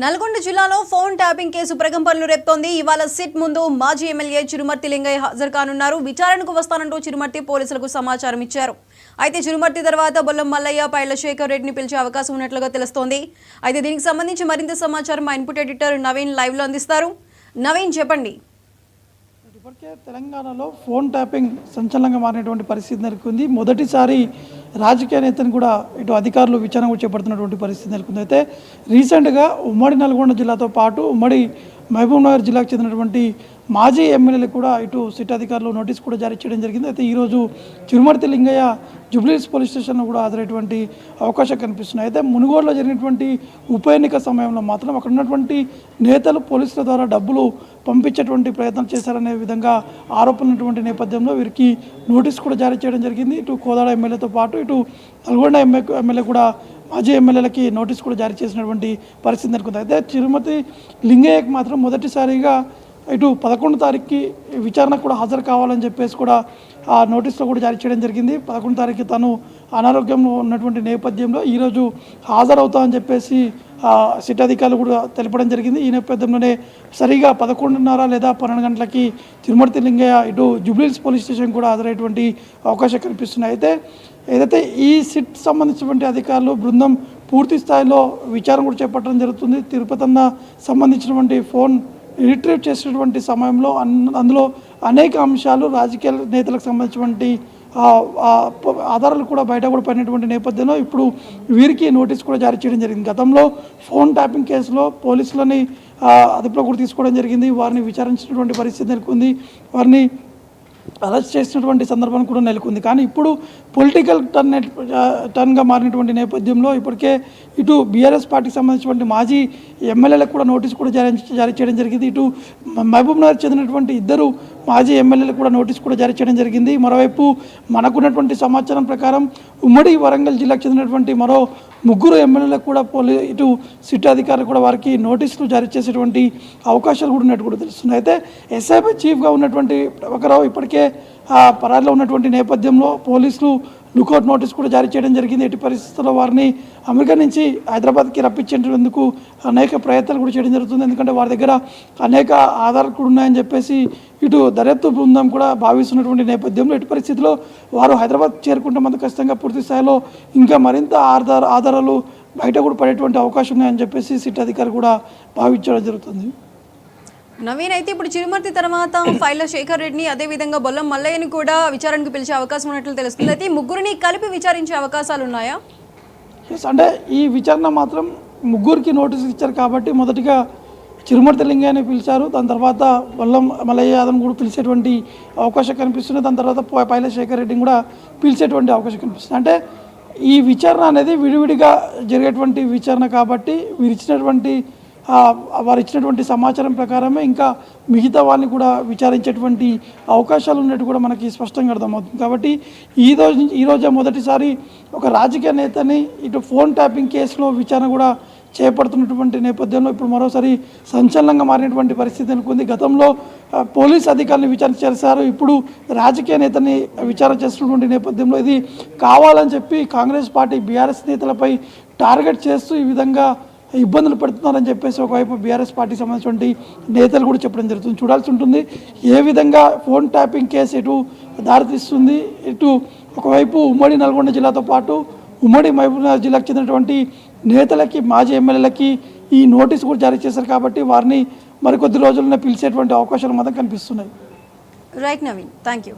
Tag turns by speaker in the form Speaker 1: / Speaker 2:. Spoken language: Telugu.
Speaker 1: నల్గొండ జిల్లాలో ఫోన్ ట్యాపింగ్ కేసు ప్రకంపనలు రేపుతోంది. ఇవాళ సిట్ ముందు మాజీ ఎమ్మెల్యే చిరుమర్తి లింగయ్య హాజరు కానున్నారు. విచారణకు వస్తానంటూ చిరుమర్తి పోలీసులకు సమాచారం ఇచ్చారు. అయితే చిరుమర్తి తర్వాత బొల్లం మల్లయ్య, పైళ్ల శేఖర్ రెడ్డిని పిలిచే అవకాశం ఉన్నట్లుగా తెలుస్తోంది. అయితే దీనికి సంబంధించి మరింత సమాచారం మా ఇన్పుట్ ఎడిటర్ నవీన్ లైవ్ లో అందిస్తారు. నవీన్, చెప్పండి.
Speaker 2: ఇప్పటికే తెలంగాణలో ఫోన్ ట్యాపింగ్ సంచలనంగా మారినటువంటి పరిస్థితి నెలకొంది. మొదటిసారి రాజకీయ నేతను కూడా ఇటు అధికారులు విచారణ కూడా చేపడుతున్నటువంటి పరిస్థితి నెలకొంది. అయితే రీసెంట్గా ఉమ్మడి నల్గొండ జిల్లాతో పాటు ఉమ్మడి మహబూబ్ నగర్ జిల్లాకు చెందినటువంటి మాజీ ఎమ్మెల్యేలకు కూడా ఇటు సిట్ అధికారులు నోటీస్ కూడా జారీ చేయడం జరిగింది. అయితే ఈరోజు చిరుమర్తి లింగయ్య జూబ్లీహిల్స్ పోలీస్ స్టేషన్లో కూడా హాజరైనటువంటి అవకాశం కనిపిస్తున్నాయి. అయితే మునుగోడులో జరిగినటువంటి ఉప ఎన్నిక సమయంలో మాత్రం అక్కడ ఉన్నటువంటి నేతలు పోలీసుల ద్వారా డబ్బులు పంపించేటువంటి ప్రయత్నం చేశారనే విధంగా ఆరోపణటువంటి నేపథ్యంలో వీరికి నోటీస్ కూడా జారీ చేయడం జరిగింది. ఇటు కోదాడ ఎమ్మెల్యేతో పాటు ఇటు నల్గొండ ఎమ్మెల్యే కూడా మాజీ ఎమ్మెల్యేలకి నోటీస్ కూడా జారీ చేసినటువంటి పరిస్థితి నెలకొంది. అయితే చిరుమతి లింగయ్యకి మాత్రం మొదటిసారిగా ఇటు 11 తారీఖుకి విచారణకు కూడా హాజరు కావాలని చెప్పేసి కూడా ఆ నోటీసులో కూడా జారీ చేయడం జరిగింది. 11 తారీఖు తను అనారోగ్యంలో ఉన్నటువంటి నేపథ్యంలో ఈరోజు హాజరవుతామని చెప్పేసి సిట్ అధికారులు కూడా తెలపడం జరిగింది. ఈ నేపథ్యంలోనే సరిగా 11:30 లేదా 12 గంటలకి తిరుమర్తి లింగయ్య ఇటు జూబ్లీహిల్స్ పోలీస్ స్టేషన్ కూడా హాజరయ్యేటువంటి అవకాశం కనిపిస్తున్నాయి. అయితే ఏదైతే ఈ సిట్ సంబంధించినటువంటి అధికారులు బృందం పూర్తి స్థాయిలో విచారణ కూడా చేపట్టడం జరుగుతుంది. తిరుపతన్న సంబంధించినటువంటి ఫోన్ రిట్రీవ్ చేసినటువంటి సమయంలో అందులో అనేక అంశాలు రాజకీయ నేతలకు సంబంధించినటువంటి ఆధారాలు కూడా బయట కూడా పడినటువంటి నేపథ్యంలో ఇప్పుడు వీరికి నోటీస్ కూడా జారీ చేయడం జరిగింది. గతంలో ఫోన్ ట్యాపింగ్ కేసులో పోలీసులని అదుపులో కూడా తీసుకోవడం జరిగింది. వారిని విచారించినటువంటి పరిస్థితి నెలకొంది. వారిని అరెస్ట్ చేసినటువంటి సందర్భం కూడా నెలకొంది. కానీ ఇప్పుడు పొలిటికల్ టర్న్గా మారినటువంటి నేపథ్యంలో ఇప్పటికే ఇటు బీఆర్ఎస్ పార్టీకి సంబంధించినటువంటి మాజీ ఎమ్మెల్యేలకు కూడా నోటీస్ కూడా జారీ చేయడం జరిగింది. ఇటు మహబూబ్ నగర్ చెందినటువంటి 2 మాజీ ఎమ్మెల్యేలకు కూడా నోటీస్ కూడా జారీ చేయడం జరిగింది. మరోవైపు మనకున్నటువంటి సమాచారం ప్రకారం ఉమ్మడి వరంగల్ జిల్లాకు చెందినటువంటి మరో 3 ఎమ్మెల్యేలకు కూడా ఇటు సిట్ అధికారులు కూడా వారికి నోటీసులు జారీ చేసేటువంటి అవకాశాలు కూడా ఉన్నట్టు కూడా తెలుస్తుంది. అయితే ఎస్ఐబి చీఫ్గా ఉన్నటువంటి ప్రభాకరరావు ఇప్పటికే పరారీలో ఉన్నటువంటి నేపథ్యంలో పోలీసులు లుకౌట్ నోటీస్ కూడా జారీ చేయడం జరిగింది. ఎట్టి పరిస్థితుల్లో వారిని అమెరికా నుంచి హైదరాబాద్కి రప్పించేందుకు అనేక ప్రయత్నాలు కూడా చేయడం జరుగుతుంది. ఎందుకంటే వారి దగ్గర అనేక ఆధారాలు కూడా ఉన్నాయని చెప్పేసి ఇటు దర్యాప్తు బృందం కూడా భావిస్తున్నటువంటి నేపథ్యంలో ఎట్టి పరిస్థితుల్లో వారు హైదరాబాద్ చేరుకుంటే మనకు ఖచ్చితంగా పూర్తి స్థాయిలో ఇంకా మరింత ఆధారాలు బయట కూడా పడేటువంటి అవకాశం ఉన్నాయని చెప్పేసి సిట్ అధికారి కూడా భావించడం జరుగుతుంది.
Speaker 1: నవీన్, అయితే ఇప్పుడు చిరుమర్తి తర్వాత పైళ్ల శేఖర్ రెడ్డిని అదేవిధంగా బొల్లం మల్లయ్యని కూడా విచారణకు పిలిచే అవకాశం ఉన్నట్లు తెలుస్తుంది. అయితే ఈ ముగ్గురిని కలిపి విచారించే అవకాశాలు ఉన్నాయా?
Speaker 2: అంటే ఈ విచారణ మాత్రం ముగ్గురికి నోటీసు ఇచ్చారు కాబట్టి మొదటిగా చిరుమర్తి లింగయ్యని పిలిచారు. దాని తర్వాత బొల్లం మల్లయ్య యాదవ్ని కూడా పిలిచేటువంటి అవకాశం కనిపిస్తుంది. దాని తర్వాత పైళ్ల శేఖర్ రెడ్డిని కూడా పిలిచేటువంటి అవకాశం కనిపిస్తుంది. అంటే ఈ విచారణ అనేది విడివిడిగా జరిగేటువంటి విచారణ కాబట్టి వారు ఇచ్చినటువంటి సమాచారం ప్రకారమే ఇంకా మిగతా వాళ్ళని కూడా విచారించేటువంటి అవకాశాలు ఉన్నట్టు కూడా మనకి స్పష్టంగా అర్థమవుతుంది. కాబట్టి ఈరోజే మొదటిసారి ఒక రాజకీయ నేతని ఇటు ఫోన్ ట్యాపింగ్ కేసులో విచారణ కూడా చేపడుతున్నటువంటి నేపథ్యంలో ఇప్పుడు మరోసారి సంచలనంగా మారినటువంటి పరిస్థితి నెలకొంది. గతంలో పోలీస్ అధికారులను విచారణ చేశారు. ఇప్పుడు రాజకీయ నేతని విచారణ చేస్తున్నటువంటి నేపథ్యంలో ఇది కావాలని చెప్పి కాంగ్రెస్ పార్టీ బీఆర్ఎస్ నేతలపై టార్గెట్ చేస్తూ ఈ విధంగా ఇబ్బందులు పెడుతున్నారని చెప్పేసి ఒకవైపు బీఆర్ఎస్ పార్టీకి సంబంధించినటువంటి నేతలు కూడా చెప్పడం జరుగుతుంది. చూడాల్సి ఉంటుంది ఏ విధంగా ఫోన్ ట్యాపింగ్ కేసు ఇటు దారితీస్తుంది. ఇటు ఒకవైపు ఉమ్మడి నల్గొండ జిల్లాతో పాటు ఉమ్మడి మహబూబ్నగర్ జిల్లాకు చెందినటువంటి నేతలకి మాజీ ఎమ్మెల్యేలకి ఈ నోటీసు కూడా జారీ చేశారు కాబట్టి వారిని మరికొద్ది రోజుల్లోనే పిలిచేటువంటి అవకాశాలు మాత్రం కనిపిస్తున్నాయి.
Speaker 1: Right Naveen, thank you.